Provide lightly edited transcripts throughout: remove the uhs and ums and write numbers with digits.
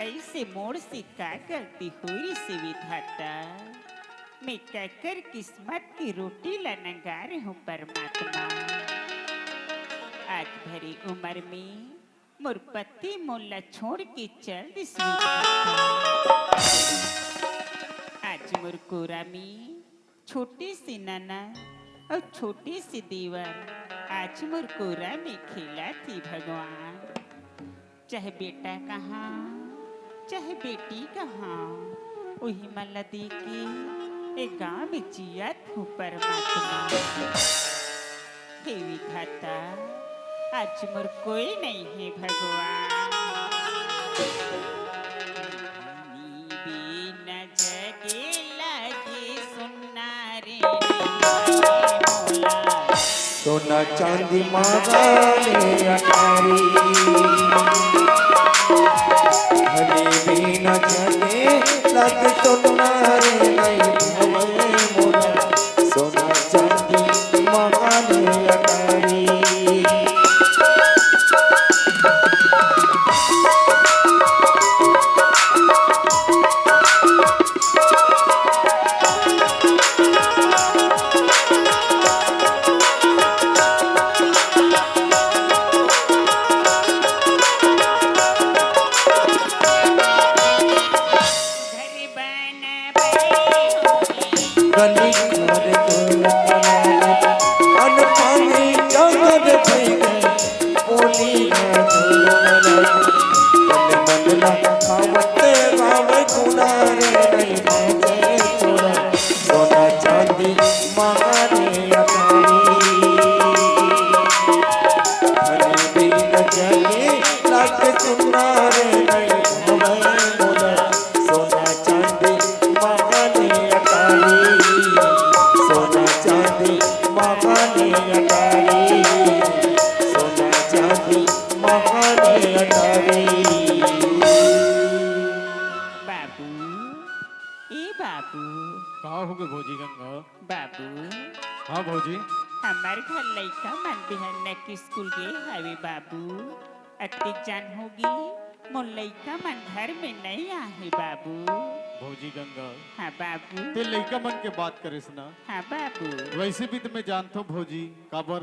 ऐसे मोड़ से का गलती हुई से विधाता। मैं कहकर किस्मत की रोटी ला नंगार हूँ परमात्मा। आज भरी उम्र में मोर पति मोला छोड़ के चल दिस विधाता। आज मोर कोरा में छोटी सी ननद और छोटी सी देवर आज मोर कोरा में खेला थी भगवान। चाहे बेटा कहाँ चाहे बेटी कहाँ वही मला देखी एक गाँव में जियत हूँ परमात्मा। हे विधाता आज मोर कोई नहीं है भगवान। बिना जगे लगे सुनना रे मोला सोना चांदी मांगाने अटारी हने बिना जगे लग सुनना रे नहीं भवे मोला सोना चांदी मांगाने अटारी। भौजी गंगा बाबू हाँ भौजी हमार घर लइका मन बिहान के स्कूल गए हवे बाबू। अति जान होगी मोर लइका मन घर में नहीं आहे बाबू। भौजी गंगा हाँ बाबू ते लइका मन के बात करेस ना। हाँ बाबू वैसे भी तुम्हें जानता हूँ भौजी काबर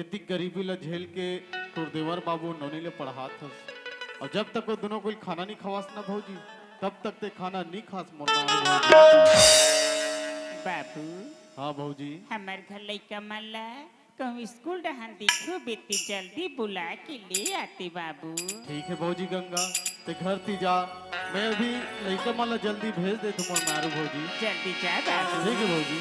इतनी गरीबी ला झेल के तोर देवर बाबू नौनी ले पढ़ात हस और जब तक वो दोनों कोई खाना नहीं खवास ना भौजी तब तक ते खाना नहीं खास मोरना बाबू। हाँ भौजी हमार घर लइका मन ला कहूँ स्कूल डहान दिखो बेटी जल्दी बुला के ले आते बाबू। ठीक है भौजी गंगा ते घर ती जा मैं अभी लइका मन ला जल्दी भेज दे तुम मारू भौजी। जल्दी जा बाबू। ठीक है भौजी।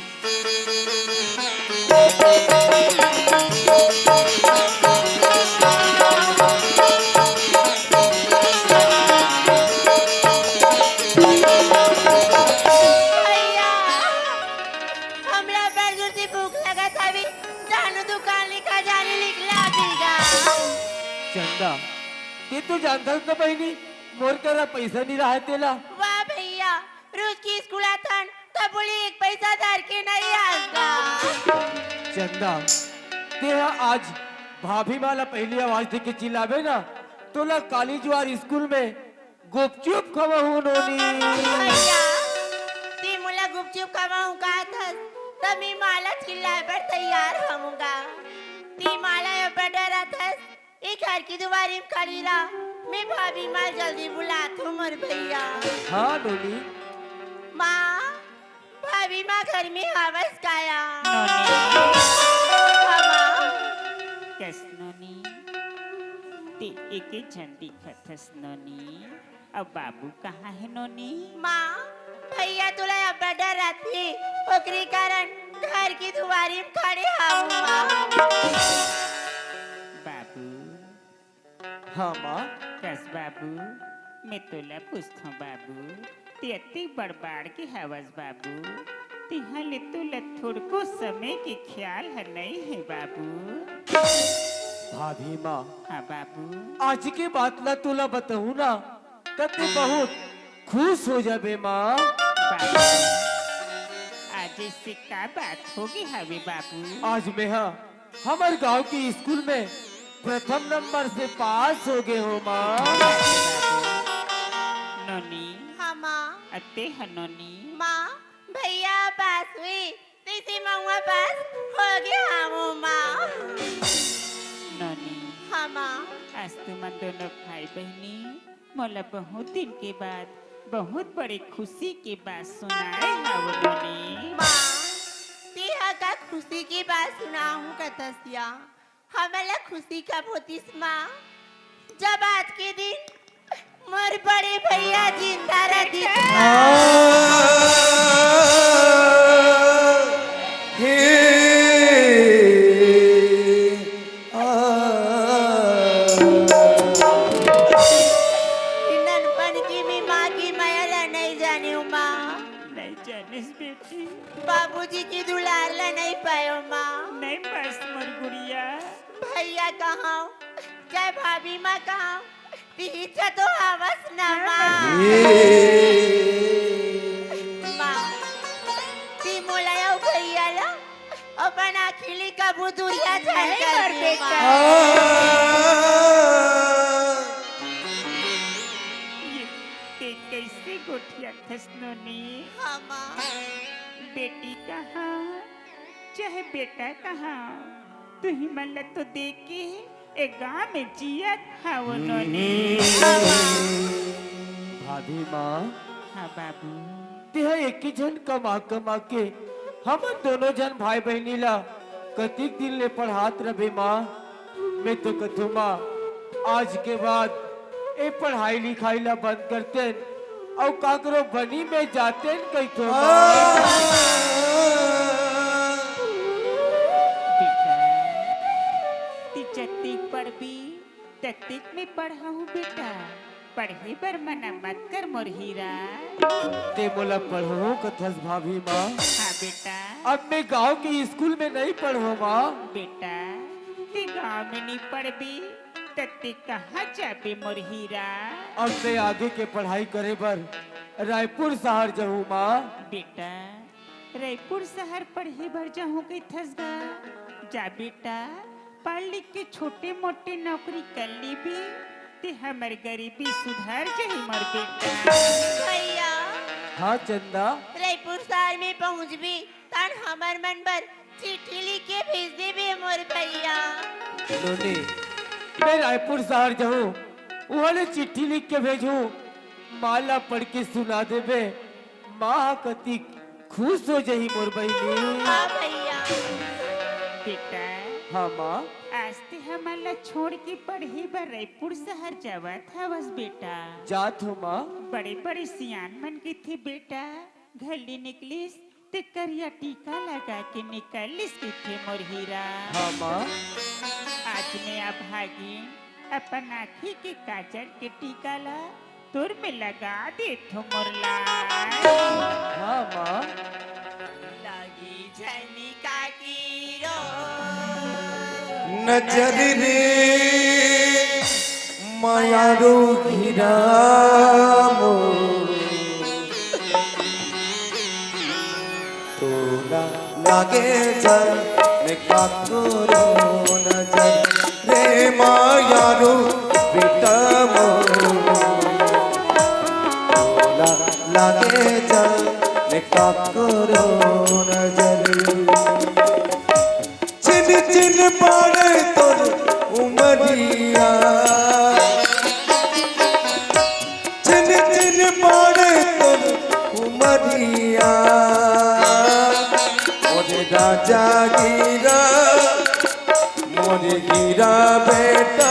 चंदा ये तो जानता ना बहनी मोर करा पैसा नहीं रहा तेला। वाह भैया रोज की स्कूल आता तब बोली एक पैसा धर के नहीं आता। चंदा ते आज भाभी वाला पहली आवाज दे के चिल्लावे ना तो ला कॉलेज वार स्कूल में गुपचुप खवा हूँ नोनी। भैया ती मुला गुपचुप खवाऊं का था तब मैं माला चिल्लाए पर तैयार होऊंगा। ती माला ये पर डरा था एक घर की दुआरी में खड़ी रहा मैं भाभी माल जल्दी बुला तू मोर भैया। हाँ नोनी माँ भाभी माँ घर में हवस काया नोनी हाँ माँ कस नोनी ते एके झंडी खथस नोनी अब बाबू कहाँ है नोनी माँ भैया तुला अब्बा डराती ओकरी कारण घर की दुआरी में खड़े हाउ माँ बाबू हाँ माँ कस बाबू मैं तोला पूछता बाबू ते अति बड़बाड़ के हवस बाबू तिहा ले तोला थोड़को समय के ख्याल है नहीं है बाबू भाभी माँ हाँ बाबू आज के बात ला तोला बताऊँ ना तब ते बहुत खुश हो जाबे माँ। बाबू आज इससे का बात होगी हवे बाबू आज मैं हाँ हमारे गांव की स्कूल में प्रथम नंबर से पास हो गए हो माँ। नोनी हाँ माँ अते है नोनी माँ भैया पास हुई तीसरी मऊआ पास हो गया हाँ माँ नोनी हाँ माँ आज तुम दोनों भाई बहनी मोला बहुत दिन के बाद बहुत बड़ी खुशी की बात सुनाए हाउ नोनी माँ तिहा का खुशी की बात सुनाऊं कतसिया हमें खुशी कब होती माँ जब आज के दिन मोर बड़े भैया जिंदा रहती ननपन की मी माँ की माया नहीं जानी हूँ माँ नहीं जानिस बेटी बाबूजी की दुलार ला नहीं पायो माँ नहीं बस मोर गुड़िया भैया कहाँ चाहे भाभी माँ कहाँ पीछा तो हवस ना माँ माँ ती मोलाया भैया ला अपन आखिली कबू दुरिया नहीं झलकर कर दे बेटा। ये ते कैसे गोठिया थस नोनी हाँ माँ बेटी कहाँ चाहे बेटा कहाँ तू ही मन तो देख के एक गाँव में जियत हाउ नोनी भाभी माँ हाँ बाबू तेहा एक ही जन कमा कमा के हम दोनों जन भाई बहनी ला कतिक दिन ले पढ़ात रहे माँ। मैं तो कथू माँ आज के बाद ए पढ़ाई लिखाई ला बंद करते और काकरो बनी में जाते कई तो बेटा ती जत्तिक पढ़बी तत्तिक में पढ़ाऊँ बेटा पढ़े बर मना मत कर मोर हीरा ते मोला पढ़ो कथस भाभी माँ। हाँ बेटा अब मैं गांव की स्कूल में नहीं पढ़ो माँ। बेटा ते गाँव में नहीं पढ़बी तत्ते कहाँ जाबे मोर हीरा अब मैं आगे के पढ़ाई करे बर रायपुर शहर जाऊँ माँ। बेटा रायपुर शहर पढ़े बर जाऊँ के थसगा जा बेटा पढ़ लिख के छोटे मोटे नौकरी कर ली भी ते हमर गरीबी सुधार जाही मोर बेटा भैया हाँ चंदा रायपुर शहर में पहुँच भी तन हमर मन पर चिट्ठी लिख के भेज दे बे मोर भैया नोनी मैं रायपुर शहर जाऊँ वहाँ चिट्ठी लिख के भेजूँ माला पढ़ के सुना देबे माँ कति खुश हो जाही मोर बहनी। हाँ भैया बेटा हाँ माँ आज ते हमारा छोड़ के पढ़े बर रायपुर शहर जावत हवस बेटा जात हो माँ। बड़े बड़े सियान मन के थे बेटा घली निकलिस ते करिया टीका लगा के निकलिस के थे मोर हीरा हाँ माँ आज मैं अभागी अपन आँखी के काजल के टीका ला तुर में लगा दे थो मोर लाल हाँ माँ लगी झनिका की रो नजर रे मायारो घिरामो तोला लागे जल निकाकुरो नजर रे मायारो विटमो तोला लागे जल निकाकुरो नजर चिन चिन पाड़े तोर उमरिया चिन चिन पाड़े तोर उमरिया राजा गिरा मोरे गिरा बेटा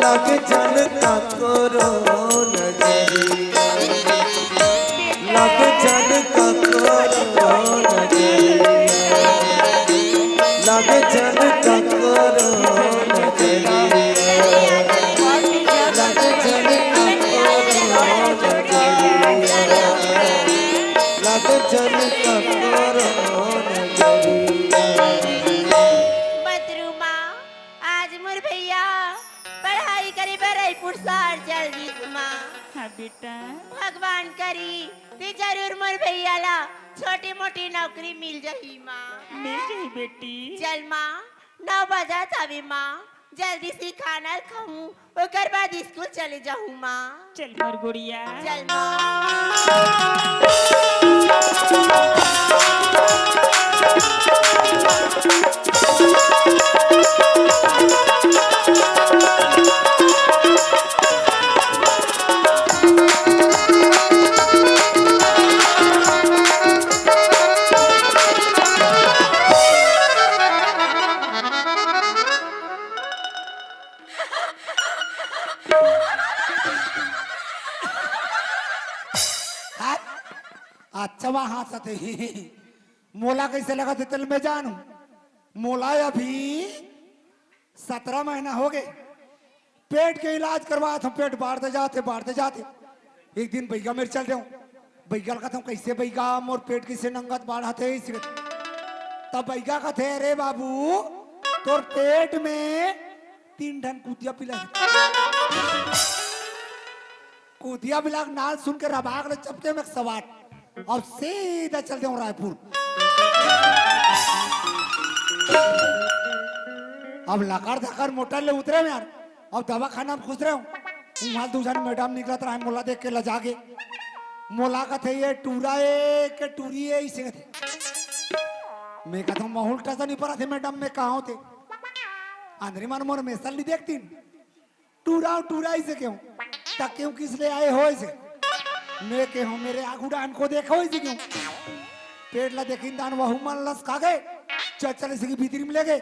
लग जनता करो नजरिया लग जनता करो नजरिया लग जनता करो नजरिया लग जनता करो नजरिया लग जनता करो नजरिया बदरू माँ आज मोर भैया पढ़ाई करे बरईपुर शहर चल जीत माँ हाँ बेटा भगवान करी ते जरूर मोर भैया ला छोटी मोटी नौकरी मिल जाही माँ मिल जाई बेटी चल माँ 9 बजा तभी माँ जल्दी से खाना खाऊं ओकर बाद स्कूल चले जाऊं माँ चल मोर गुड़िया चल माँ अच्छा वहाँ हंसते ही मोला कैसे लगा थे तल में जानू मोला अभी 17 महीना हो गए पेट के इलाज करवाया था पेट बाढ़ते जाते एक दिन बैगा मेरे चल रहे हूँ बैगा का था कैसे बैगा मोर पेट कैसे नंगत बाढ़ाते तब बैगा का थे अरे बाबू तोर पेट में 3 ढन कुतिया पिला कुतिया पिला नाल सुन के रबाग चपटे में सवाट अब सीधा चलते हूँ रायपुर अब लकार धकार मोटर ले उतरे में यार अब दवा खाना में खुश रहे हूँ वहां दूसरा मैडम निकलत रहा है मोला देख के लजा के मोला का थे ये टूरा है के टूरी है इसे कहते मैं कहता हूँ माहौल टसा नहीं पड़ा थे मैडम में कहा थे अंदरी मन मोर मेसल नहीं देखती टूरा इसे क्यों तक क्यों किस ले आए हो इसे मैं के हूँ मेरे आगू डान को देखो इसी क्यों पेट ला देखी दान वहु मन लस खा गए चल इसी की भीतरी में ले गए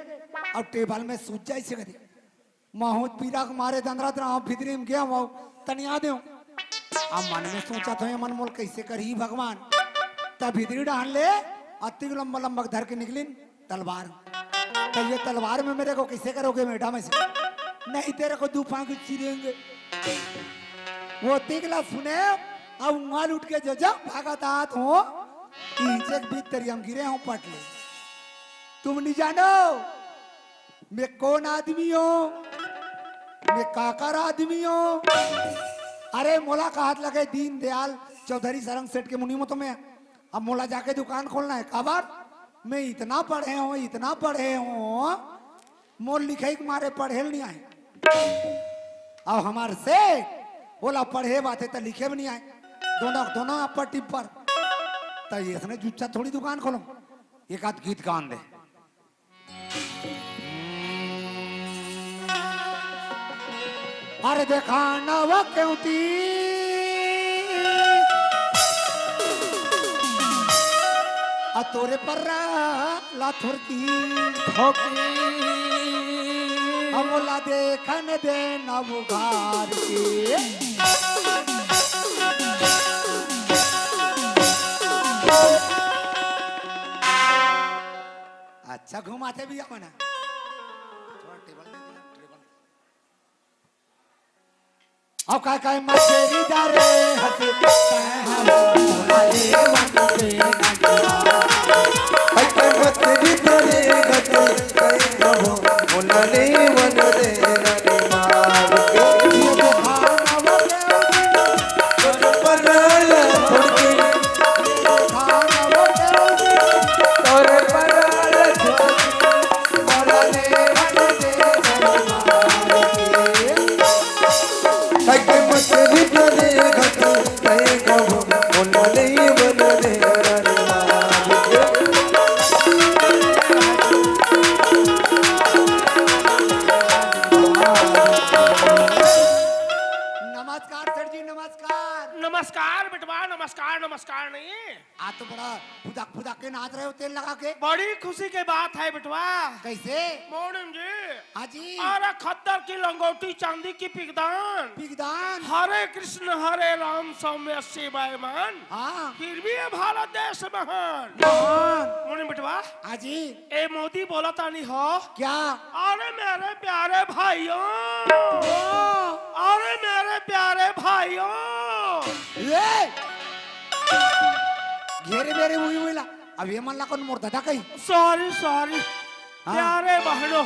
और टेबल में सूझ जाए इसे कहते माहौत पीरा के मारे दंदरा तरह भीतरी में गया वो तनिया दे अब मन में सोचा था ये मन मोल कैसे करी भगवान तब भीतरी डाल ले अति लंबा लंबा धर के निकली तलवार तो ये तलवार में मेरे को कैसे करोगे मैडम ऐसे नहीं तेरे को 2 पांव चिरेंगे वो तिगला सुने अब माल उठ के जो जब भागत आत हो नीचे भीतर हम गिरे हूँ पटले तुम नहीं जानो मैं कौन आदमी हूँ मैं काकर आदमी हूँ अरे मोला का हाथ लगे दीन दयाल चौधरी सरंग सेठ के मुनि में तुम्हें अब मोला जाके दुकान खोलना है काबर मैं इतना पढ़े हूँ मोल लिखे मारे पढ़े नहीं आए अब हमारे से बोला पढ़े बात है तो लिखे भी नहीं आए दोनों अपर टिप पर तो इसने जुच्चा थोड़ी दुकान खोलो एक आध गीत गान दे अरे देखा ना वो क्यों थी तोरे पर लाथुर की हमला देखन दे नवगार के अच्छा घुमाते भी मना अब काय मछली दारे हंसे मछली तोरे गते कई कहो मुनने वन दे ननी मार के परला थोड़ी तोर परला थोड़ी मुनने वन दे ननी मार के मछली तोरे गते कई कहो मुनने वन दे ननी मार के नमस्कार बिटवा, नमस्कार नमस्कार नहीं। आज तो बड़ा फुदक फुदक के नाच रहे हो तेल लगा के। बड़ी खुशी की बात है बिटवा। कैसे? मोहन जी, हाँ जी। अरे खद्दर की लंगोटी, चांदी की पिगदान, पिगदान। हरे कृष्ण हरे राम सौम्य शिवाय मान, हाँ फिर भी ये भारत देश महान। महान। मोहन बिटवा, हाँ जी। ए मोदी बोला था नहीं हो? क्या? अरे मेरे प्यारे भाइयों, अरे मेरे प्यारे भाइयों, ये घेरे मेरे हुई हुई ला। अब ये मन ला कौन मोड़ता था कहीं? Sorry sorry. हाँ। प्यारे बहनों,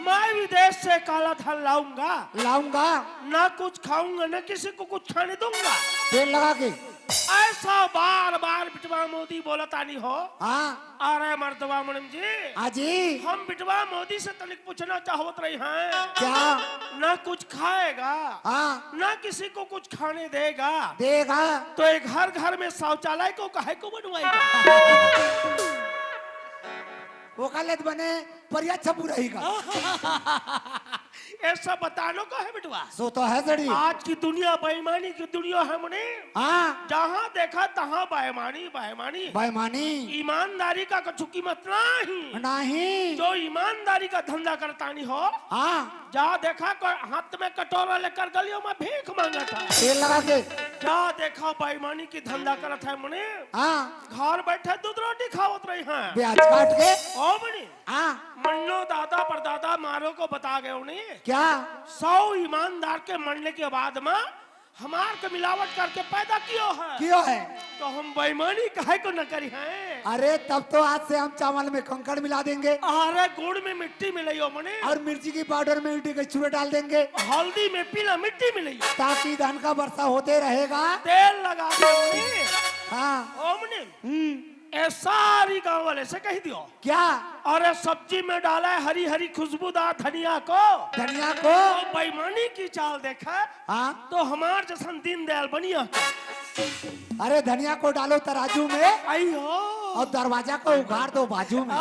मैं विदेश से काला धन लाऊंगा, लाऊंगा। ना कुछ खाऊंगा, ना किसी को कुछ खाने दूंगा। तेल लगा के। ऐसा बार बार बिटवा मोदी बोलता नहीं हो? हाँ। अरे मर्दवा मुनिम जी, हाँ जी। हम बिटवा मोदी से तनिक पूछना चाहत रही हैं। क्या? ना कुछ खाएगा, हाँ ना किसी को कुछ खाने देगा, देगा। तो एक घर घर में शौचालय को काहे को बनवाएगा? वो कालेत बने परिया छपू रहेगा। ऐसा बतानो का है बिटवा। सो तो है जड़ी। आज की दुनिया बेईमानी की दुनिया है मुने। हाँ जहाँ देखा तहाँ बेईमानी बेईमानी। बेईमानी। ईमानदारी का कछु कीमत नहीं। नहीं। जो ईमानदारी का धंधा करता नहीं हो, हाँ जहाँ देखा हाथ में कटोरा लेकर गलियों में भीख मांगा था। तेल लगा के। जहाँ देखा बेईमानी की धंधा करत है मुने। हाँ घर बैठे दूध रोटी खावत रही हैं। ब्याज काट के। ओ मुने, हाँ मन्नो दादा परदादा मारो को बता गए उन्हें। क्या? 100 ईमानदार के मरने के बाद में हमार के मिलावट करके पैदा कियो है। क्यों है? तो हम बेईमानी काहे को न करी हैं? अरे तब तो आज से हम चावल में कंकड़ मिला देंगे। अरे गुड़ में मिट्टी मिलाइयो मने, और मिर्ची की पाउडर में ईंटे के चूहे डाल देंगे, हल्दी में पीला मिट्टी मिलाइयो, ताकि धन का वर्षा होते रहेगा। तेल लगा के मने। हाँ। ओ मने, ए सारी गांव वाले से कह दियो। क्या? अरे सब्जी में डाला है हरी हरी खुशबूदार धनिया को। धनिया को। तो बेईमानी की चाल देखा हाँ। तो हमार जैसा दीनदयाल बनिया। अरे धनिया को डालो तराजू में अयो, और दरवाजा को उगाड़ दो बाजू में।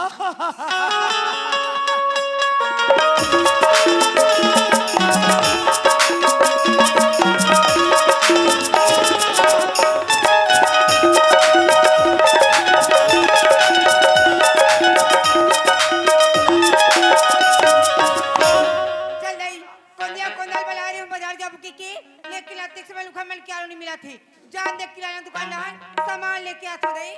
मिला थी जान देख किराना दुकानदार सामान लेके आते रही।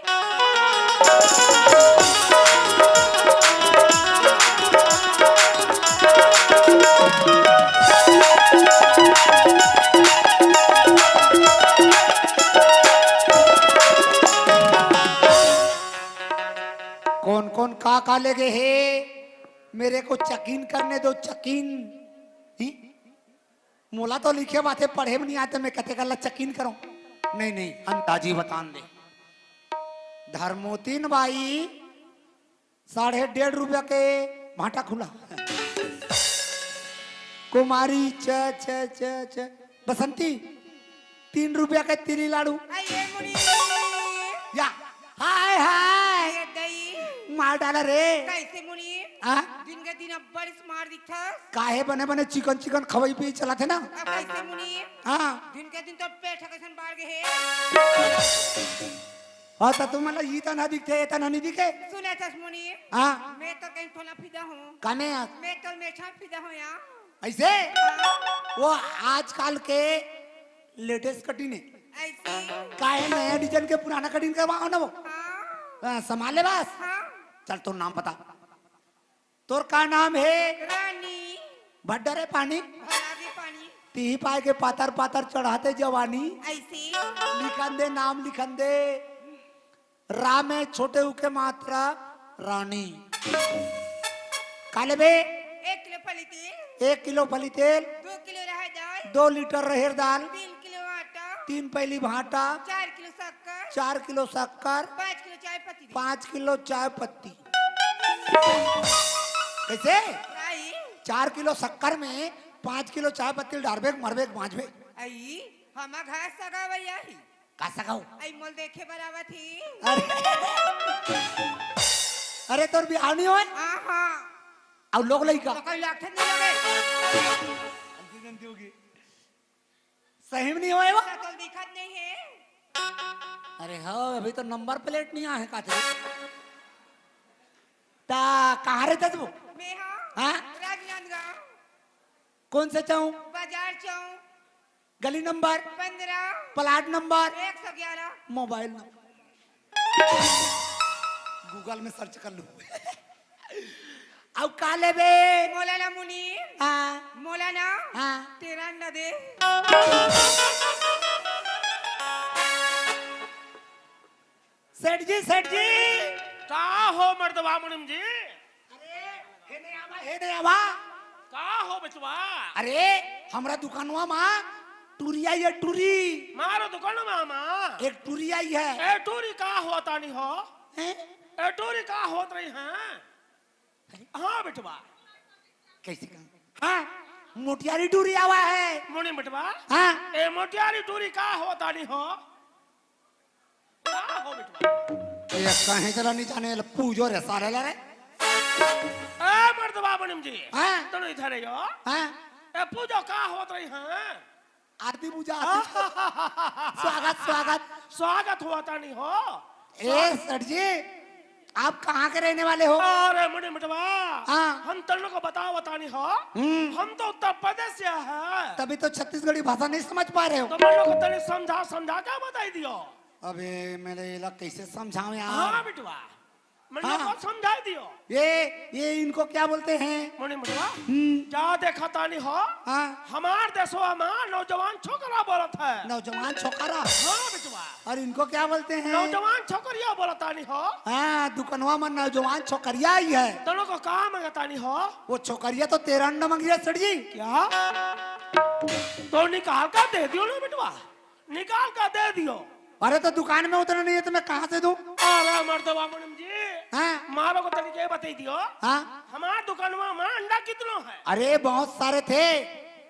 कौन कौन का ले गए हे? मेरे को चकीन करने दो, चकीन। मोला तो लिखे बातें पढ़े भी नहीं आते, मैं कहते गला चकीन करो। नहीं नहीं, अंताजी बतान दे। धर्मोतीन बाई 1.5 रुपया के भाटा खुला। कुमारी च च च च बसंती 3 रुपया के तिली लाड़ू। आइए मुनी या हाय हाय ये दई मार डाला रे। कैसे मुनी हाँ? दिन के दिन अब बड़ी मार दिखता। काहे बने बने चिकन चिकन खवाई पे चला थे ना। अब कैसे मुनी हाँ दिन के दिन तो पेट कैसन बाढ़ गए। हाँ तो तुम मतलब ये तो ना दिखते, ये तो नहीं दिखे। सुने था मुनी। हाँ मैं तो कहीं थोड़ा फिदा हूँ। काने मैं तो मेछा फिदा हूँ यहाँ। ऐसे वो आजकल के लेटेस्ट कटिंग है। ऐसी काहे नया डिजाइन के पुराना कटिंग करवाओ ना वो। हाँ संभाले बस। हाँ चल तो नाम बता। तोर का नाम है? रानी भड्डरे पानी भरावी पानी ती पाए के पातर पातर चढ़ाते जवानी। ऐसी लिखन दे नाम, लिखन दे। रा में छोटे उके मात्रा रानी। काले बे 1 किलो फली तेल 1 किलो फली तेल, 2 किलो रहा दाल 2 लीटर रहेर दाल, 3 किलो आटा 3 पैली भाटा, 4 किलो शक्कर 4 किलो शक्कर, 5 किलो चाय पत्ती 5 किलो चाय पत्ती। कैसे? आई 4 किलो शक्कर में 5 किलो चाय पत्ती डारबेग मरबेग बांझबे। आई हमा घास सगावैया ही का सगाओ? आई मोल देखे बराबर थी। अरे अरे तोर बिहाव नहीं होए? आहा अब लोग लइका तो कोई लाख नहीं लगे। सही में नहीं होए वो? तो दिखत अरे हाँ अभी तो नंबर प्लेट नहीं आए का थे ता कहाँ रहता तू मैं हाँ हाँ राजनांदगांव कौन सा चाहूँ बाजार चौक गली number 15 plot number 111 mobile number Google में सर्च कर लूँ अब का ले बे मौलाना मुनी हाँ मौलाना हाँ तेरा न दे सेठ जी का हो मर्दवा मुनिम जी? हे नहीं आवा का हो बचवा? अरे हमरा दुकानवा में टूरी आई है टूरी मारो दुकान मामा। एक टूरी आई है ए टूरी का होता नहीं हो? हैं? ए टूरी का होत रही हैं? हाँ बेटवा। कैसे कहा हाँ मोटियारी टूरी आवा है मुनि बेटवा। हाँ ए मोटियारी टूरी का होता नहीं हो? का हो बेटवा? ये कहीं चला नहीं जाने पूजो रे सारे रे ए मर्दवा मुनिम जी। हाँ तुम इधर ही हो? हाँ ए पूजो का होत रही हैं? आरती पूजा स्वागत स्वागत स्वागत होता नहीं हो? ए सर जी आप कहाँ के रहने वाले हो अरे मुनि बेटवा। हाँ हम तुम लोग को बताओ नहीं हो? हम तो उत्तर प्रदेश से हैं। तभी तो छत्तीसगढ़ी भाषा नहीं समझ पा रहे हो तुम लोग को तनी समझा क्या बताई दियो? अबे मेरे इलाका कैसे समझाऊं यार हाँ बेटवा। मैंने हाँ। को समझा दियो। ये इनको क्या बोलते हैं मुनि बेटवा जा देखा तानी हो? हाँ हमार देशवा में नौजवान छोकरा बोलत है। नौजवान छोकरा हाँ बेटवा। और इनको क्या बोलते हैं नौजवान छोकरिया बोलता नहीं हो? हाँ दुकनवा में नौजवान छोकरिया ही है तुम लोग को कहा मंगता नहीं हो? वो छोकरिया तो 13 अंडा मांगी है सर जी क्या? तो निकाल कर दे दियो ना बेटवा। निकाल कर दे दियो। अरे तो दुकान में उतना नहीं है तो मैं कहाँ से दूं अरे मर्दवा मुनिम जी। हाँ मारो को तरीके बताई दियो। हाँ हमार दुकान में अंडा कितनो है? अरे बहुत सारे थे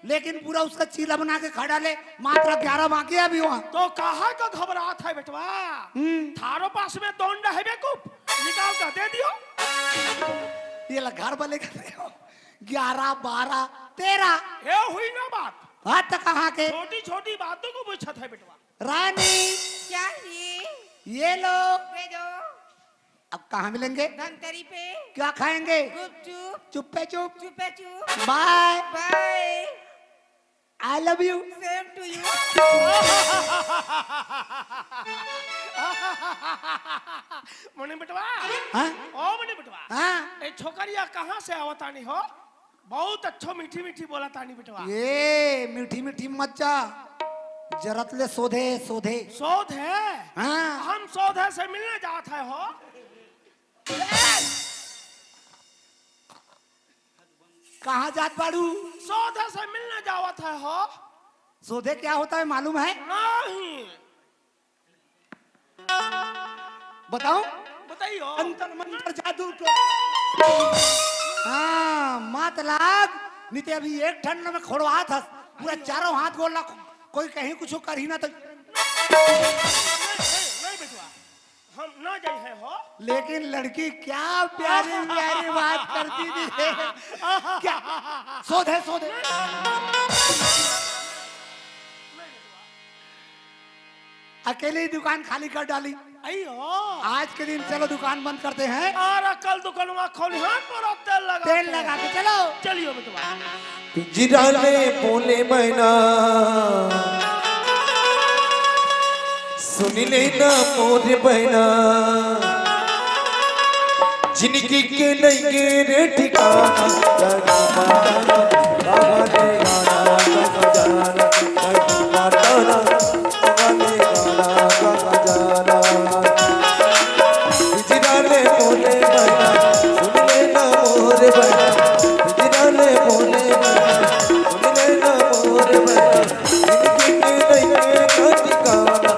लेकिन पूरा उसका चीला बना के खा डाले मात्र 11 बाकी है अभी वहाँ तो कहा का घबराहट है बेटवा? थारो पास में तो अंडा है बेकूफ। निकाल कर दे दियो। ये ला घर वाले कहते हो 11 12 13 ये हुई ना बात। हाथ तक कहाँ के छोटी छोटी बातों को पूछत है बेटवा। रानी क्या ये लो दे दो अब कहाँ मिलेंगे धनतेरी पे क्या खाएंगे गुपचुप चुप पे चुप चुपे चुप bye bye I love you same to you Muni बेटवा। हाँ ओ मुनि बेटवा। हाँ ए छोकरिया कहाँ से आवतानी हो? बहुत अच्छो मीठी मीठी बोला तानी बेटवा। ये मीठी मीठी मज्जा जरतले सोधे सोधे शोध है। हाँ हम शोध से मिलने जाते है हो? कहाँ जात बाड़ू शोध से मिलने जावत है हो? सोधे क्या होता है मालूम है नहीं। बताओ बताइयो। अंतर मंत्र जादू तो हाँ मात लाग नीते अभी एक ठंड में खोड़वा था पूरा चारों हाथ गोल कोई कहीं कुछ कर ही ना तो नहीं बेटवा। हम ना जाए है हो? लेकिन लड़की क्या प्यारी प्यारी बात करती थी क्या सोधे सोधे अकेले ही दुकान खाली कर डाली अयो आज के दिन चलो दुकान बंद करते हैं और कल दुकान में खोली हाथ पर तेल लगा के चलो चलियो बेटवा। पिंजरा में बोले मैना सुन लेना मोर बहना जिनकी के नहीं रे ठिकाना बाबा ने गाना का जाना बाबा ने गाना का जाना पिंजरा में बोले मैना सुन लेना मोर बहना पिंजरा में बोले मैना सुन लेना मोर बहना जिनकी के नहीं रे ठिकाना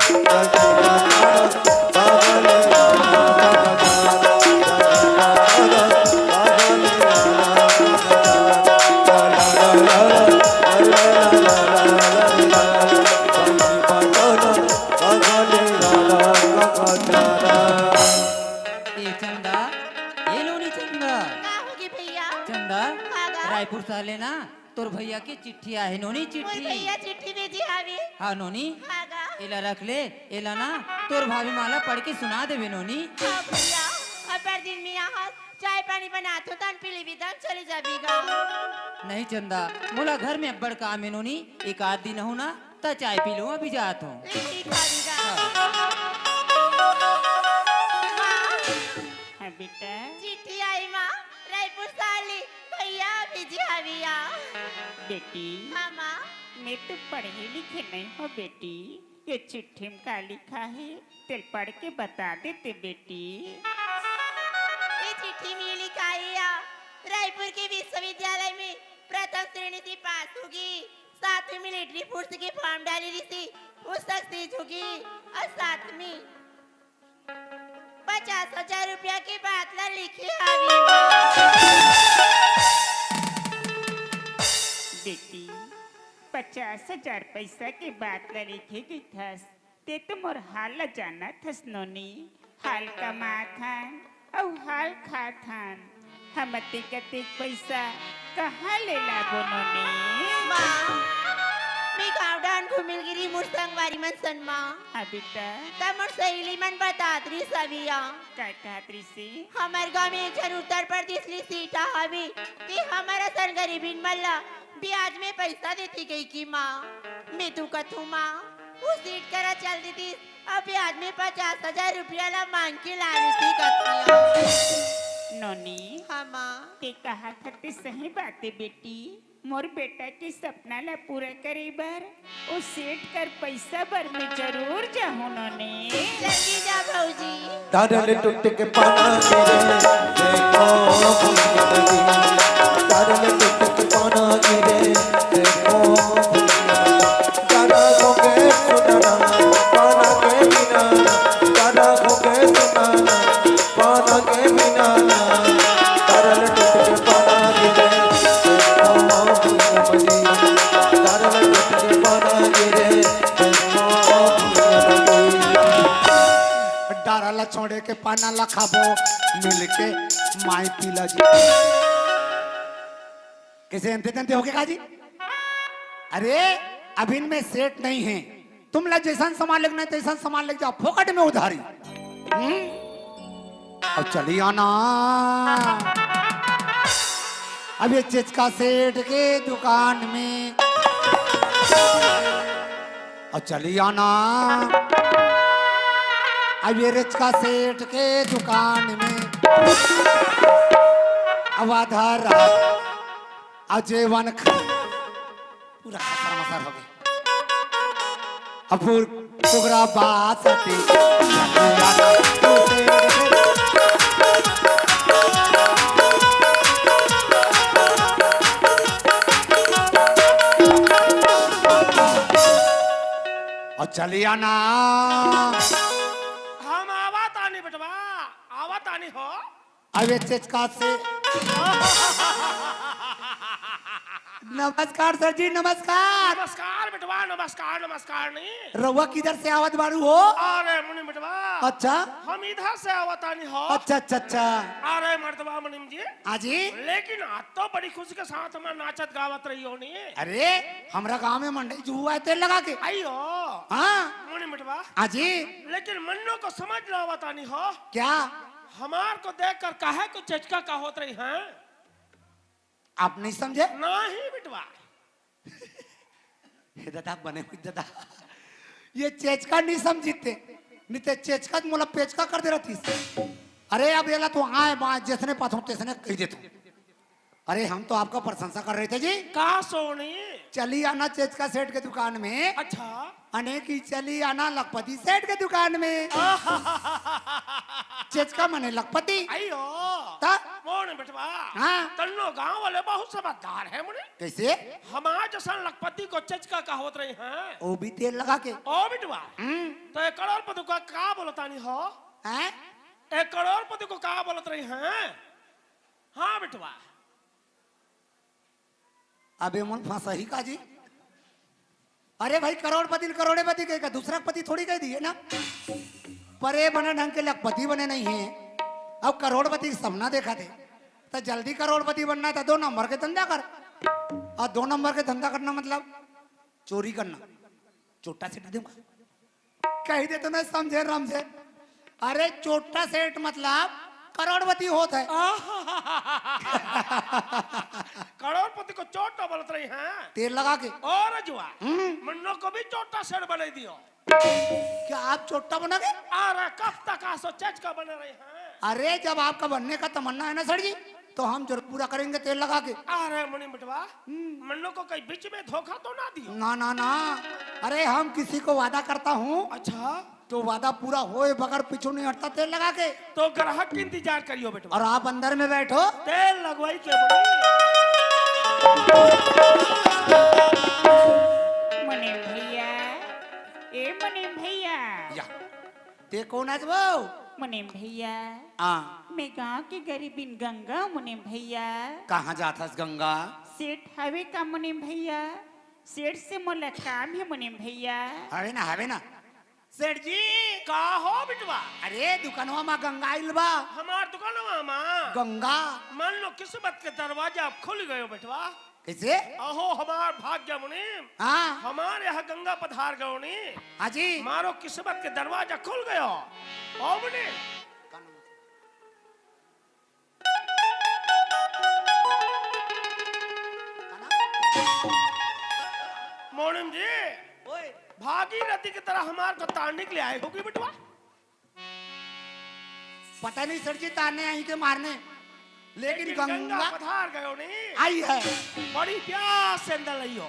ए चंदा ये लोनी चंदा का होगी भैया? चंदा कागा? रायपुर से लेना तोर भैया की चिट्ठी आहे नोनी मोर चिट्ठी भैया चिट्ठी भेजी हवे। हाँ नोनी कागा? एला रख ले, एला ना तोर भाभी माला पढ़ के सुना दे नोनी। हाँ भैया, अब दिन में यहाँ चाय पानी बनातो तन पीली विधान चले जाबीगा। नहीं चंदा, मोला घर में अब्बड़ काम है नोनी, एक आध दिन हो ना त चाय पी लो, अभी जात हूँ। ठीक है हाँ बेटा, चिट्ठी आई माँ, रायपुर साली भैया बिजी हविया। बेटी हाँ माँ, मैं तो पढ़े लिखे नहीं हो बेटी, ये चिट्ठी में का लिखा है तेल पढ़ के बता देते बेटी। ये चिट्ठी में लिखा है रायपुर के विश्वविद्यालय में प्रथम श्रेणी से पास होगी, 7वीं मिलिट्री फोर्स के फॉर्म डाली थी, वो सक्सेस होगी और 7वीं 50,000 रुपया के बातला लिखी हवी बेटी 50,000 पैसा के बात ला लिखे गई थस, ते तो मोर हाल ला जाना थस नोनी, हाल कमा थान और हाल खा थान, हम कते पैसा कहाँ ले लाबो नोनी। माँ, मैं गावडान घुमिलगिरी मोर संगवारी मन सन माँ, हाँ बेटा, तब मोर सहेली मन बतात रही सविया। क्या कहत से हमार गाँव में एक जन उत्तर प्रदेश ली सीटा हवी कि हमारा सन गरीबीन मल्ला ब्याज में पैसा देती गई की माँ, मैं तू कथू माँ वो सीट करा चल दी थी, अब ब्याज में 50,000 रुपया ला मांग के ला ली थी कथुआ। नोनी हाँ माँ, ते कहा था ते सही बात है बेटी, मोर बेटा के सपना ला पूरा करे बर ओ सेठ कर पैसा बर में जरूर जाहू नोनी। जल्दी जा भौजी। तारल टूट के पाना गिरे देखो तारल टूट के पाना गिरे देखो तारा हो गए सुनाना पाना के बिना तारा हो गए सुनाना पाना के बिना तारल टूट के पाना गिरे देखो तारल टूट के पाना गिरे देखो डारला छोड़े के पाना ला खाबो मिलके माई पीला जी कैसे अंते तंते हो गए काजी। अरे अभी इनमें सेट नहीं है, तुम ला जैसा सामान लगना है तैसा सामान लग जाओ, फोकट में उधारी। अब चली आना अब ये चिचका सेठ के दुकान में, और चली आना अब ये रिचका सेठ के दुकान में, अब आधा रात अजेवन पूरा खसर मसर हो गया, अब पूरा बात सती और चली आना हम आवात आनी बेटवा, आवात आनी हो। अब ये चिचका से नमस्कार सर जी, नमस्कार। नमस्कार बेटवा, नमस्कार नमस्कार नहीं। रउआ किधर से आवत बारू हो? अरे मुनि बेटवा, अच्छा हम इधर से आवत आनी हो। अच्छा अच्छा अच्छा। अरे मर्दबा मुनिम जी, आजी लेकिन आज तो बड़ी खुशी के साथ हमें नाचत गावत रही हो नी। अरे हमरा गांव में मंडई जो हुआ है तेल लगा के। आइयो हाँ मुनि बेटवा, आजी लेकिन मन्नो को समझ ना आवत आनी हो, क्या हमार को देख कर काहे को चचका का होत रही हैं? आप नहीं समझे? नहीं बेटवा, हे दादा बने हुई दादा, ये चेचका नहीं समझते, नहीं तो चेचका मोला पेचका कर दे रही थी। अरे अब ये तो आए बाए जिसने पाथो तिसने कह देते। अरे हम तो आपका प्रशंसा कर रहे थे जी। का सोनी? चली आना चेचका सेठ के दुकान में, अच्छा अनेक ही चली आना लखपति सेठ के दुकान में। चेचका मने लखपति। आइयो ता मोने बेटवा, हाँ। तन्नो गांव वाले बहुत समझदार है मुने। कैसे? हमार जैसा लखपति को चचका का होत रही हैं। वो भी तेल लगा के। ओ बेटवा, तो 1 करोड़पति को का बोलतानी हो? हैं? 1 करोड़पति को का बोलत रही हैं? हाँ बेटवा, अबे मन फंसा ही का जी। अरे भाई करोड़पति करोड़पति कहेगा, दूसरा पति थोड़ी कह दिए ना। परे बने ढंग के लखपति बने नहीं है। अब करोड़पति का सपना देखा थे तो जल्दी करोड़पति बनना है तो 2 नंबर के धंधा कर। और 2 नंबर के धंधा करना मतलब चोरी करना, चोटा से दूंगा। कही दे तो नहीं समझे रमझे। अरे छोटा सेठ मतलब करोड़पति होता है। करोड़पति को चोटा बोलत रही हैं तेल लगा के। और जुआ मन्नो को भी चोटा सेठ बना दियो। क्या आप छोटा बनोगे? अरे कब तक आसो चच का बने रही हैं। अरे जब आपका बनने का तमन्ना है ना सर जी, तो हम जरूर पूरा करेंगे तेल लगा के। अरे मुनि बिटवा मन्नो को कहीं बीच में धोखा तो ना दियो। ना ना ना, अरे हम किसी को वादा करता हूँ अच्छा तो वादा पूरा होए बगैर पीछू नहीं हटता तेल लगा के। तो ग्राहक की इंतजार करियो बेटवा। और आप अंदर में बैठो। तेल लगवाई के बड़ी। मुनीम भैया, ए मुनीम भैया, या ते कौन है वो? मुनीम भैया, हाँ, मैं गांव की गरीबिन गंगा मुनीम भैया। कहाँ जाता गंगा? सेठ हवे का मुनीम भैया, सेठ से मुलाकात है मुनीम भैया। हवे ना सेठ जी। का हो बिटवा? अरे दुकानवा में गंगा आइल बा। हमार दुकानवा मां गंगा मान लो किस्मत के दरवाजा अब खुल गयो बेटवा। कैसे? अहो हमार भाग्य मुनीम, हाँ हमारे यहाँ गंगा पधार गयो नी। हाँ जी। मारो किस्मत के दरवाजा खुल गयो। ओ मुनीम मोनिम जी भागीरथी की तरह हमार को तारने के लिए आए होगी बेटवा। पता नहीं सर जी ताने आई के मारने, लेकिन गंगा पधार गयो नी। आई है। बड़ी प्यास से अंदर लइयो।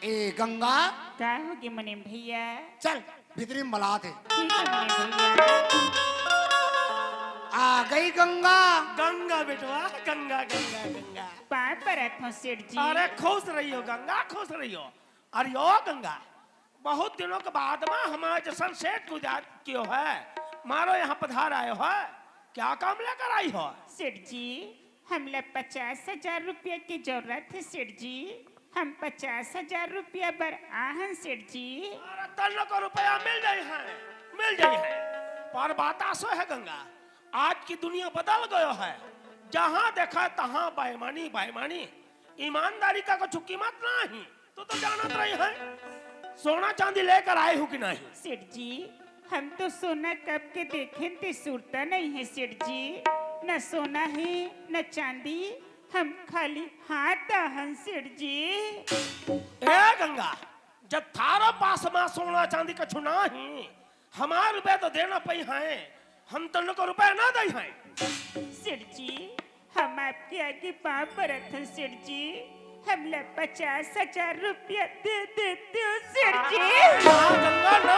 ए गंगा क्या होगी मुनीम भैया? चल भीतरी में बला थे। ठीक है मुनीम भैया। आ गई गंगा। गंगा बेटवा गंगा गंगा गंगा। पाँव पर हूँ सेठ जी। अरे खुश रहियो गंगा खुश रहियो। अरे ओ गंगा बहुत दिनों के बाद में हमारे जैसन सेठ को याद कियो है, मारो यहाँ पधार आयो है, क्या काम लेकर आई हो? सेठ जी हमला 50,000 रुपया की जरूरत है सेठ जी। हम 50,000 रुपया बर आहन सेठ जी। अरे तन्नो को रुपया मिल जाए है। पर बात आसो है गंगा, आज की दुनिया बदल गयो है। जहाँ देखा तहाँ बेईमानी, ईमानदारी का कुछ कीमत नहीं। तो जानत रही है सोना चांदी लेकर आए हो कि नहीं? सेठ जी हम तो सोना कब के देखे थे, सूरता नहीं है सेठ जी। न सोना है न चांदी, हम खाली हाथ आहन सेठ जी। ए गंगा जब थारा पास में सोना चांदी का छुना ही, हमारे रुपए तो देना पई है, हम तन्नो को रुपए ना दे हैं। सेठ जी हम आपके आगे पाँव पर थे सेठ जी। हमला 50,000 रुपया दे देते हो सेठ जी। गंगा ना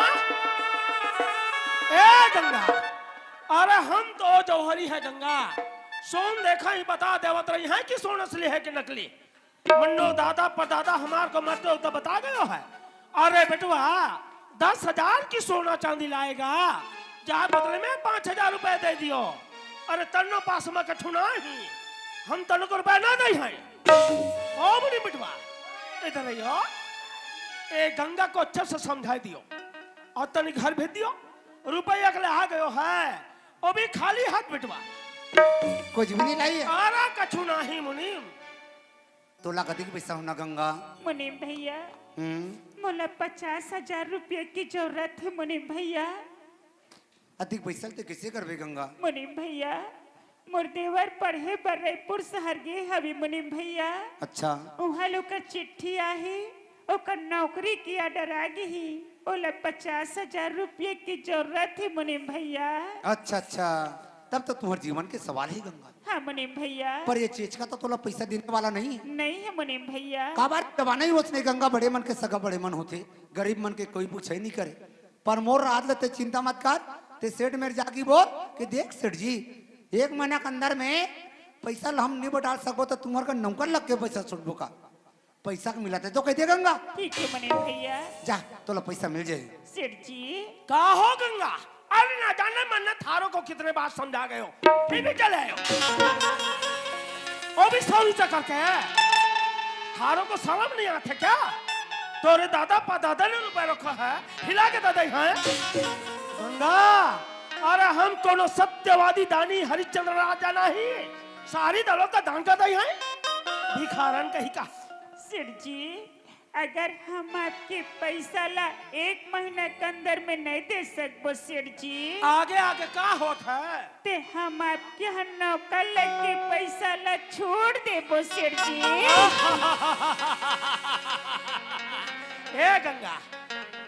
ए गंगा, अरे हम तो जौहरी है गंगा, सोन देखा ही बता देवत रही है कि सोन असली है कि नकली। मन्नो दादा परदादा हमार को मरते तो बता गयो है। अरे बेटवा 10,000 की सोना चांदी लाएगा, जहाँ बदले में 5,000 रुपए दे दियो। अरे तन्नो पास में कठुना ही, हम तन्नो को रुपए ना दे हैं। ओ बड़ी बेटवा इधर आइयो, ए गंगा को अच्छे से समझा दियो और तनी घर भेज दियो। रुपया के लिए आ गयो है, वो भी खाली हाथ बेटवा। कुछ भी नहीं लाई है। अरे कछु नहीं मुनीम। तोला कति के पैसा होना गंगा? मुनीम भैया मोला 50,000 रुपया की जरूरत है मुनीम भैया। अधिक पैसा तो कैसे करबे गंगा? मुनीम भैया मोर देवर पढ़े बर रायपुर शहर गे हवे मुनीम भैया। अच्छा उहाँ लोग का चिट्ठी आहे, ओकर नौकरी की ऑर्डर आ गई। ओला 50,000 रुपये की जरूरत है मुनीम भैया। अच्छा अच्छा, तब तो तुम्हारे जीवन के सवाल है गंगा। हाँ मुनीम भैया। पर ये चीज का तो तोला पैसा देने वाला नहीं है। नहीं है मुनीम भैया। का बार दबाना ही उसने गंगा, बड़े मन के सगा बड़े मन होते, गरीब मन के कोई पूछे नहीं करे। पर मोर रात लेते चिंता मत कर, ते सेठ मेरे जागी बोल कि देख सेठ जी 1 महीना के अंदर में पैसा हम नहीं बढ़ा सको तो तुम्हारे का नौकर लग के पैसा छुटबो का पैसा मिलाते तो कह दे गंगा। ठीक है मुनीम भैया। जा तोला पैसा मिल जाए। सेठ जी का हो गंगा? अरे ना जाने मन थारो को कितने बार समझा गए हो, फिर भी चले आयो। वो भी सही चक्कर के थारो को शर्म नहीं आते क्या? तोरे दादा परदादा ने रुपए रखा है, हिला के दादा है गंगा। अरे हम कोनो सत्यवादी दानी हरिश्चंद्र राजा नहीं, सारी दलों का दान का दई है, भिखारन कही का। सेठ जी अगर हम आपके पैसा ला 1 महीना के अंदर में नहीं दे सकबो सेठ जी, आगे आगे का होत है? ते हम आपके यहाँ नौकर लगे पैसा ला छोड़ देबो सेठ जी। ए गंगा,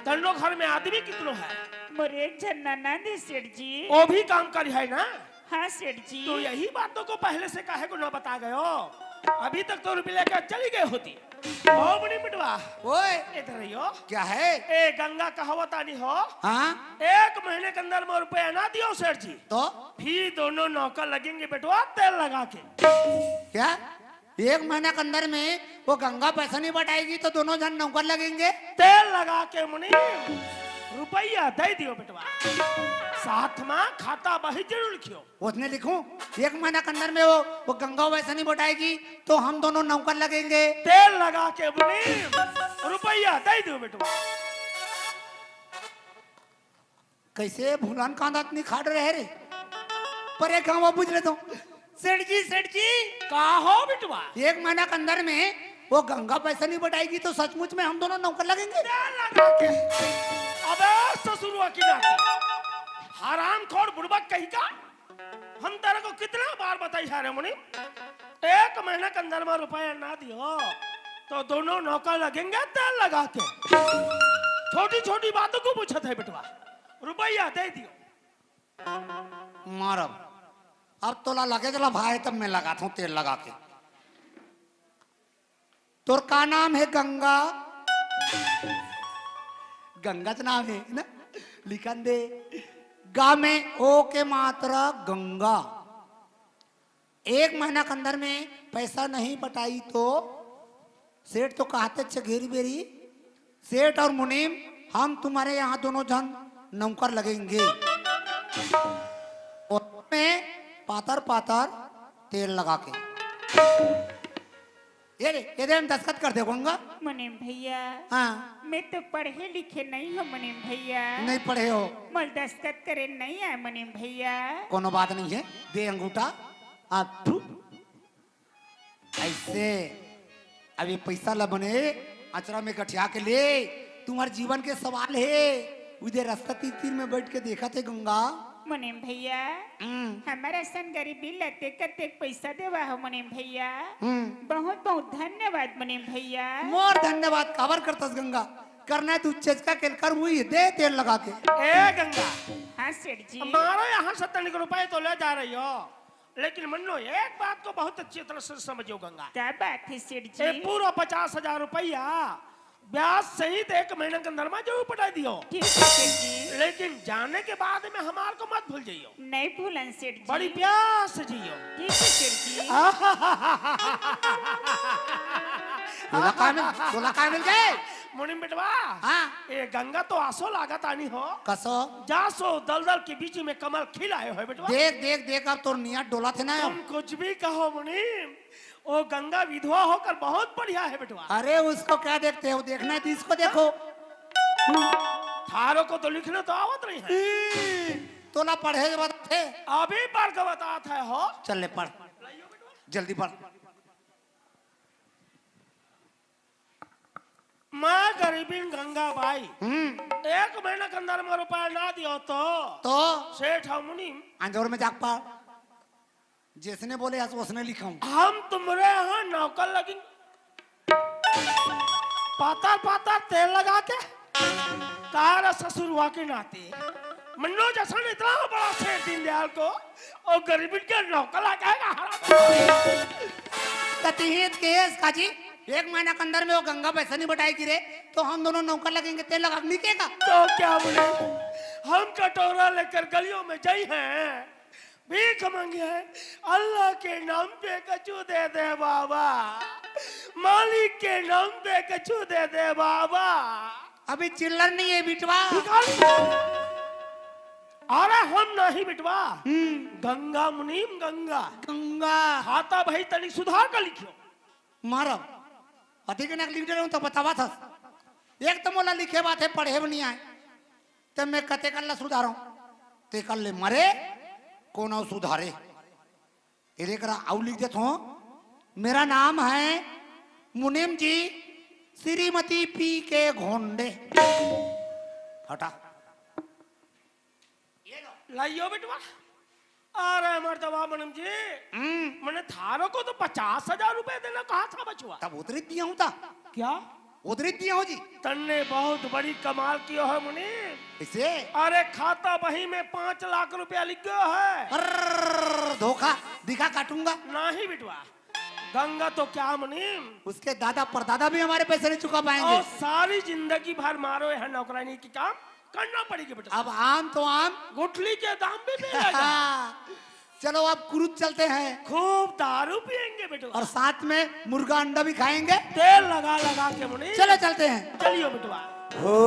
तन्नो घर में आदमी कितनो है? मोरे एक झन्ना ना दे सेठ जी। वो भी काम करी है ना? हाँ सेठ जी। तो यही बातों को पहले से काहे को न बता गए हो? अभी तक तो रुपये लेकर चली गई होती। ओ बड़ी बिटवा, ओए इधर रहियो। क्या है? ए गंगा कहावत आनी हो, हाँ 1 महीने के अंदर में रुपया ना दियो सेठ जी, तो फिर दोनों नौकर लगेंगे बेटवा तेल लगा के। क्या 1 महीना के अंदर में वो गंगा पैसा नहीं बटाएगी तो दोनों जन नौकर लगेंगे? तेल लगा के मुनि रुपया दे दियो बेटवा, साथ में खाता बही जरूर लिखियो। उसने लिखूं 1 महीना के अंदर में वो गंगा पैसा नहीं बटाएगी तो हम दोनों नौकर लगेंगे। तेल लगा के मुनि रुपया दे दियो बेटवा। कैसे भूलान कांदात नहीं खाड़ रहे रे, पर एक गाँव बुझ ले तो सेठ जी का हो बेटवा? 1 महीना के अंदर में वो गंगा पैसा नहीं बटाएगी तो सचमुच में हम दोनों नौकर लगेंगे। तेल लगा के। अबे ससुरुआ की नाती, हराम खोर बुड़बक कहीं का, हम तेरे को कितना बार बताई है रे मुनि, 1 महीने के अंदर में रुपया ना दियो तो दोनों नौकर लगेंगे तेल लगा के। छोटी छोटी बातों को पूछत है बेटवा, रुपया दे दियो। मारब अब तोला लगे चला भाई, तब मैं लगाता हूँ तेल लगा के। तोर का नाम है? गंगा। गंगा का नाम है ना, लिखन दे गा में ओ के मात्रा गंगा। 1 महीना के अंदर में पैसा नहीं बटाई तो सेठ तो कहते चगेरी बेरी, सेठ और मुनीम हम तुम्हारे यहाँ दोनों जन नौकर लगेंगे और में पातर पातर तेल लगा के। ये दे हम दस्तखत कर दे गंगा। मुनीम भैया, हाँ मैं तो पढ़े लिखे नहीं हूँ मुनीम भैया। नहीं पढ़े हो? मोल दस्तखत करे नहीं आए मुनीम भैया। कोनो बात नहीं है, दे अंगूठा। आप ऐसे अभी पैसा ला बने अचरा में गठिया के ले, तुम्हारे जीवन के सवाल है। उधर रास्ता तीर में बैठ के देखा थे गंगा। मुनीम भैया, हमारा सन गरीबी लते कते पैसा देवा हो मुनीम भैया। बहुत बहुत धन्यवाद मुनीम भैया। मोर धन्यवाद कवर करतस गंगा, करना है तू चेचका के कर हुई दे तेल लगा के। ए गंगा, हाँ सेठ जी। हमारे यहाँ 70 रुपए तो ले जा रही हो, लेकिन मन्नो एक बात को बहुत अच्छी तरह से समझो गंगा। क्या बात है सेठ ये जी? पूरा 50,000 रुपया ब्याज सहित 1 महीने के अंदर में जरूर पटा दियो। ठीक है सेठ जी। लेकिन जाने के बाद में हमार को मत भूल जाइयो। नहीं भूलन सेठ जी। बड़ी प्यार से जियो। ठीक है सेठ जी। तोला का मिल गए मुनिम बेटवा, हाँ ये गंगा तो आसो लागत आनी हो, कसो। जासो दलदल के बीच में कमल खिलाए हो बेटवा। देख देख देख अब तोर निया डोला थे ना। तुम कुछ भी कहो मुनिम, वो गंगा विधवा होकर बहुत बढ़िया है बेटवा। अरे उसको क्या देखते हो, देखना है तो इसको देखो। थारो को तो लिखना तो आवत नहीं है। तोला पढ़े के बाद थे अभी पढ़ के बताता है हो। चल ले पढ़, जल्दी पढ़। माँ गरीबी गंगा बाई 1 महीने के अंदर में रुपया ना दियो तो सेठ हम मुनीम अंजोर में जाग पा, जिसने बोले उसने लिखा हूँ। हम तुम्हारे यहाँ नौकर लगेंगे, पाता पाता तेल लगा के तारा ससुरुआ के नाते मन्नो जैसा इतना बड़ा सेठ दीनदयाल को और गरीबी के नौकर लगाएगा। ततीत केस काजी 1 महीना के अंदर में वो गंगा पैसा नहीं बटाएगी रे तो हम दोनों नौकर लगेंगे, तेल लगा निकेगा। तो क्या बोले, हम कटोरा लेकर गलियों में जाई हैं, भीख मांगे हैं, अल्लाह के नाम पे कचू दे दे बाबा, मालिक के नाम पे कचू दे दे बाबा। अभी चिल्लर नहीं है बिटवा। अरे हम नहीं बिटवा, गंगा मुनीम गंगा गंगा खाता भाई तनी सुधार कर लिखियो। मारो अधिक न लिख दे रहा हूँ तो बतावा था। एक तो मोला लिखे बात है, पढ़े भी नहीं आए तब मैं कते कर ला सुधारो ते कर ले मरे कौन और सुधारे। ये करा आउ लिख देता हूँ, मेरा नाम है मुनीम जी, श्रीमती पी के घोंडे हटा लाइयो बेटवा। अरे मर्दवा मैडम जी, मैंने थारो को तो 50,000 रुपए देना कहा था बचवा। तब उतरी दिया हूं था क्या उतरी दिया हूं जी तन्ने बहुत बड़ी कमाल किया है मुनि। इसे अरे खाता बही में 5 लाख रुपया लिख गया है। धोखा दिखा काटूंगा नहीं बेटवा, गंगा तो क्या मुनि, उसके दादा परदादा भी हमारे पैसे नहीं चुका पाएंगे और सारी जिंदगी भर मारो है नौकरानी की काम करना पड़ेगी बेटा। अब आम तो आम गुठली के दाम भी मिलेगा। चलो अब कुरुद चलते हैं खूब दारू पियेंगे बेटा और साथ में मुर्गा अंडा भी खाएंगे तेल लगा लगा के मुनि। चलो चलते हैं चलियो बेटवा। हो